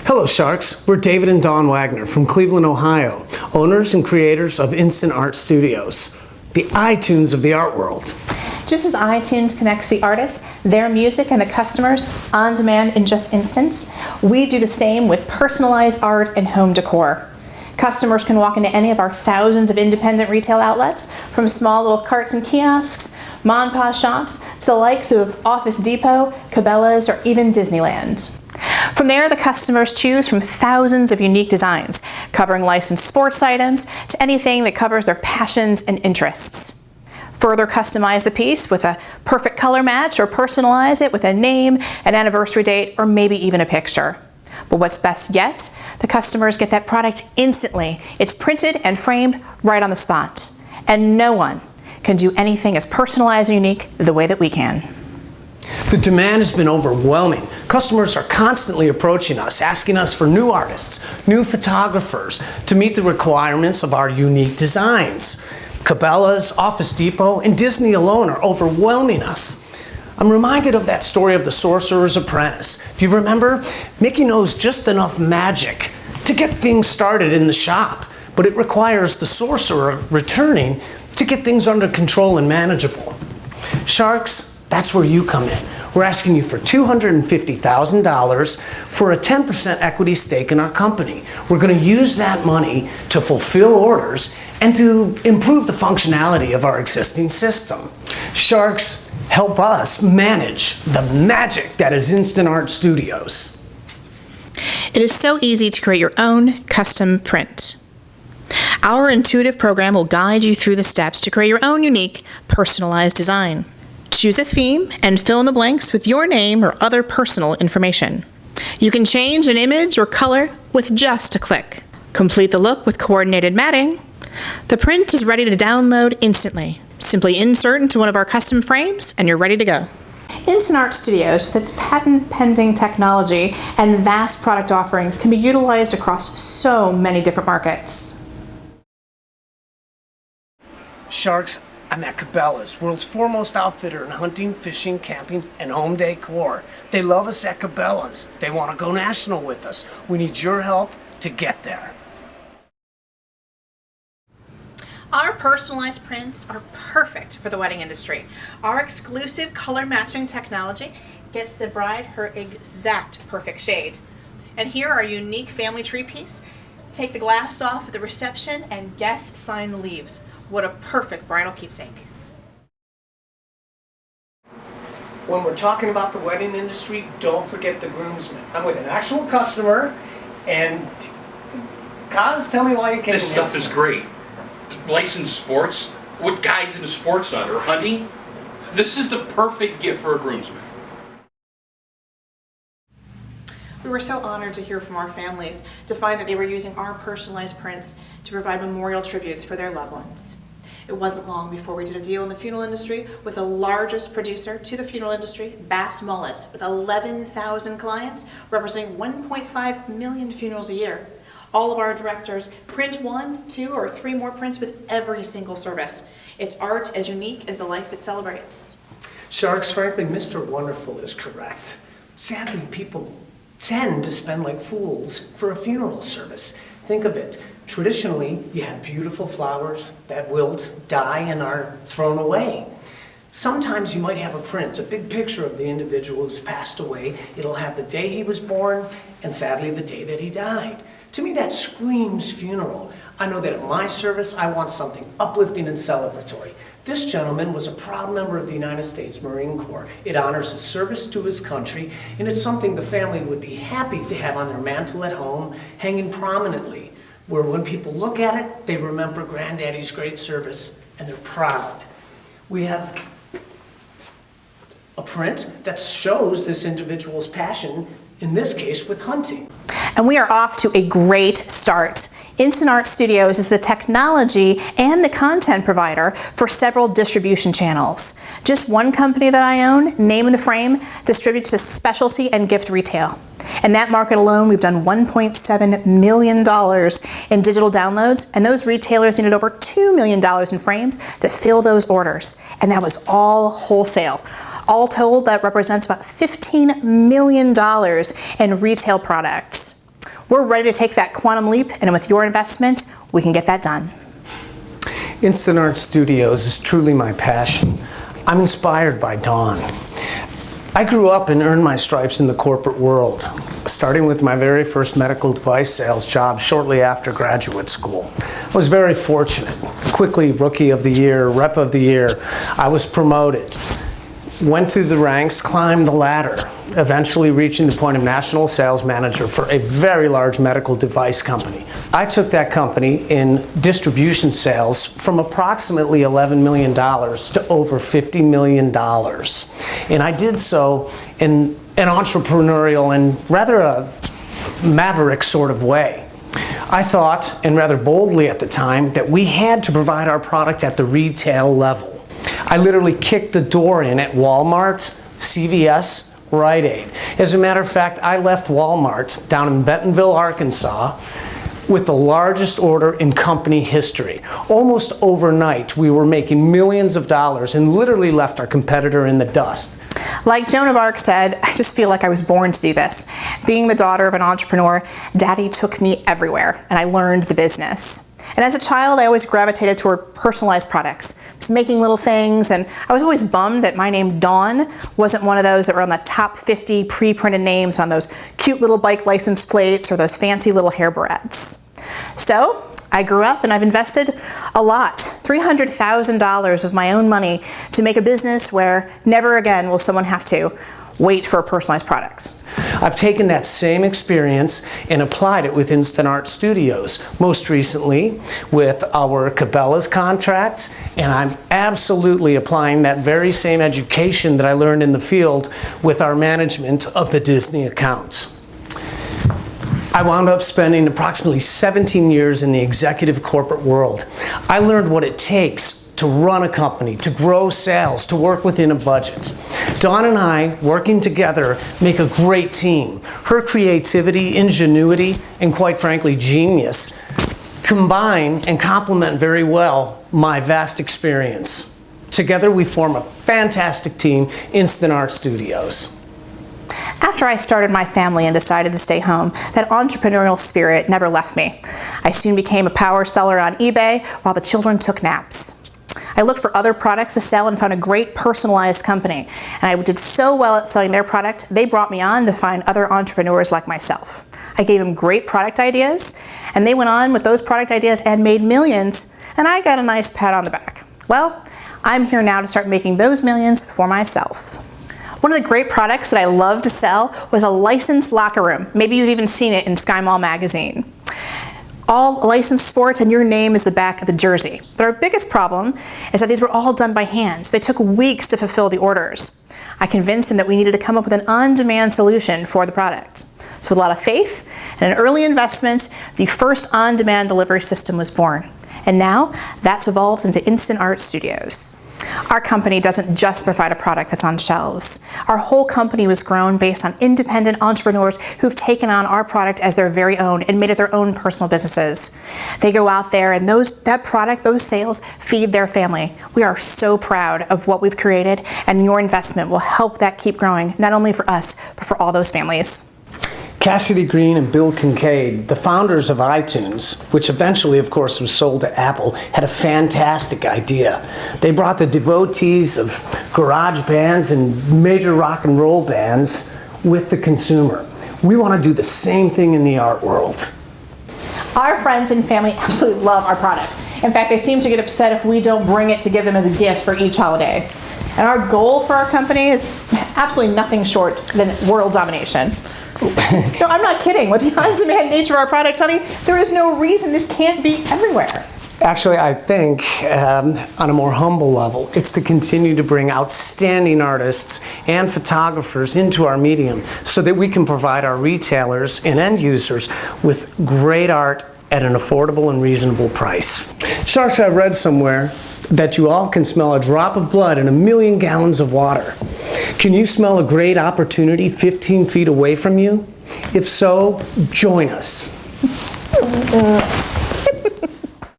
Hello Sharks, we're David and Dawn Wagner from Cleveland, Ohio, owners and creators of Instant Art Studios, the iTunes of the art world. Just as iTunes connects the artists, their music, and the customers on demand in just instants, we do the same with personalized art and home decor. Customers can walk into any of our thousands of independent retail outlets, from small little carts and kiosks, mom and pop shops, to the likes of Office Depot, Cabela's, or even Disneyland. From there, the customers choose from thousands of unique designs, covering licensed sports items to anything that covers their passions and interests. Further customize the piece with a perfect color match or personalize it with a name, an anniversary date, or maybe even a picture. But what's best yet, the customers get that product instantly. It's printed and framed right on the spot. And no one can do anything as personalized and unique the way that we can. The demand has been overwhelming. Customers are constantly approaching us, asking us for new artists, new photographers to meet the requirements of our unique designs. Cabela's, Office Depot, and Disney alone are overwhelming us. I'm reminded of that story of the Sorcerer's Apprentice. Do you remember? Mickey knows just enough magic to get things started in the shop, but it requires the sorcerer returning to get things under control and manageable. Sharks, that's where you come in. We're asking you for $250,000 for a 10% equity stake in our company. We're going to use that money to fulfill orders and to improve the functionality of our existing system. Sharks, help us manage the magic that is Instant Art Studios. It is so easy to create your own custom print. Our intuitive program will guide you through the steps to create your own unique, personalized design. Choose a theme and fill in the blanks with your name or other personal information. You can change an image or color with just a click. Complete the look with coordinated matting. The print is ready to download instantly. Simply insert into one of our custom frames and you're ready to go. Instant Art Studios, with its patent-pending technology and vast product offerings, can be utilized across so many different markets. Sharks, I'm at Cabela's, world's foremost outfitter in hunting, fishing, camping, and home decor. They love us at Cabela's. They want to go national with us. We need your help to get there. Our personalized prints are perfect for the wedding industry. Our exclusive color matching technology gets the bride her exact perfect shade. And here our unique family tree piece. Take the glass off at the reception and guests sign the leaves. What a perfect bridal keepsake. When we're talking about the wedding industry, don't forget the groomsmen. I'm with an actual customer, and Kaz, tell me why you came. This stuff is great. Licensed sports, what guys into sports on, or hunting? This is the perfect gift for a groomsman. We were so honored to hear from our families to find that they were using our personalized prints to provide memorial tributes for their loved ones. It wasn't long before we did a deal in the funeral industry with the largest producer to the funeral industry, Bass Mullet, with 11,000 clients representing 1.5 million funerals a year. All of our directors print 1, 2, or 3 more prints with every single service. It's art as unique as the life it celebrates. Sharks, frankly, Mr. Wonderful is correct. Sadly, people tend to spend like fools for a funeral service. Think of it. Traditionally, you have beautiful flowers that wilt, die, and are thrown away. Sometimes you might have a print, a big picture of the individual who's passed away. It'll have the day he was born and sadly the day that he died. To me, that screams funeral. I know that at my service, I want something uplifting and celebratory. This gentleman was a proud member of the United States Marine Corps. It honors his service to his country, and it's something the family would be happy to have on their mantle at home, hanging prominently, where when people look at it, they remember Granddaddy's great service, and they're proud. We have a print that shows this individual's passion, in this case with hunting. And we are off to a great start. Instant Art Studios is the technology and the content provider for several distribution channels. Just one company that I own, Name in the Frame, distributes to specialty and gift retail. In that market alone, we've done $1.7 million in digital downloads, and those retailers needed over $2 million in frames to fill those orders. And that was all wholesale. All told, that represents about $15 million in retail products. We're ready to take that quantum leap, and with your investment, we can get that done. Instant Art Studios is truly my passion. I'm inspired by Dawn. I grew up and earned my stripes in the corporate world, starting with my very first medical device sales job shortly after graduate school. I was very fortunate. Quickly, Rookie of the Year, Rep of the Year. I was promoted. Went through the ranks, climbed the ladder, eventually reaching the point of National Sales Manager for a very large medical device company. I took that company in distribution sales from approximately $11 million to over $50 million. And I did so in an entrepreneurial and rather a maverick sort of way. I thought, and rather boldly at the time, that we had to provide our product at the retail level. I literally kicked the door in at Walmart, CVS, Rite Aid. As a matter of fact, I left Walmart down in Bentonville, Arkansas, with the largest order in company history. Almost overnight, we were making millions of dollars and literally left our competitor in the dust. Like Joan of Arc said, I just feel like I was born to do this. Being the daughter of an entrepreneur, Daddy took me everywhere, and I learned the business. And as a child, I always gravitated toward personalized products. Just making little things, and I was always bummed that my name, Dawn, wasn't one of those that were on the top 50 pre-printed names on those cute little bike license plates or those fancy little hair barrettes. So I grew up and I've invested a lot, $300,000 of my own money to make a business where never again will someone have to wait for personalized products. I've taken that same experience and applied it with Instant Art Studios, most recently with our Cabela's contracts, and I'm absolutely applying that very same education that I learned in the field with our management of the Disney accounts. I wound up spending approximately 17 years in the executive corporate world. I learned what it takes to run a company, to grow sales, to work within a budget. Dawn and I, working together, make a great team. Her creativity, ingenuity, and quite frankly, genius combine and complement very well my vast experience. Together we form a fantastic team, Instant Art Studios. After I started my family and decided to stay home, that entrepreneurial spirit never left me. I soon became a power seller on eBay while the children took naps. I looked for other products to sell and found a great personalized company. And I did so well at selling their product, they brought me on to find other entrepreneurs like myself. I gave them great product ideas, and they went on with those product ideas and made millions, and I got a nice pat on the back. Well, I'm here now to start making those millions for myself. One of the great products that I love to sell was a licensed locker room. Maybe you've even seen it in Sky Mall magazine. All licensed sports and your name is the back of the jersey. But our biggest problem is that these were all done by hand. So they took weeks to fulfill the orders. I convinced him that we needed to come up with an on-demand solution for the product. So with a lot of faith and an early investment, the first on-demand delivery system was born. And now that's evolved into Instant Art Studios. Our company doesn't just provide a product that's on shelves. Our whole company was grown based on independent entrepreneurs who've taken on our product as their very own and made it their own personal businesses. They go out there and that product, those sales, feed their family. We are so proud of what we've created, and your investment will help that keep growing, not only for us, but for all those families. Cassidy Green and Bill Kincaid, the founders of iTunes, which eventually, of course, was sold to Apple, had a fantastic idea. They brought the devotees of garage bands and major rock and roll bands with the consumer. We want to do the same thing in the art world. Our friends and family absolutely love our product. In fact, they seem to get upset if we don't bring it to give them as a gift for each holiday. And our goal for our company is absolutely nothing short than world domination. No, I'm not kidding. With the on-demand nature of our product, honey, there is no reason this can't be everywhere. Actually, I think on a more humble level, it's to continue to bring outstanding artists and photographers into our medium so that we can provide our retailers and end users with great art at an affordable and reasonable price. Sharks, I've read somewhere that you all can smell a drop of blood in 1,000,000 gallons of water. Can you smell a great opportunity 15 feet away from you? If so, join us.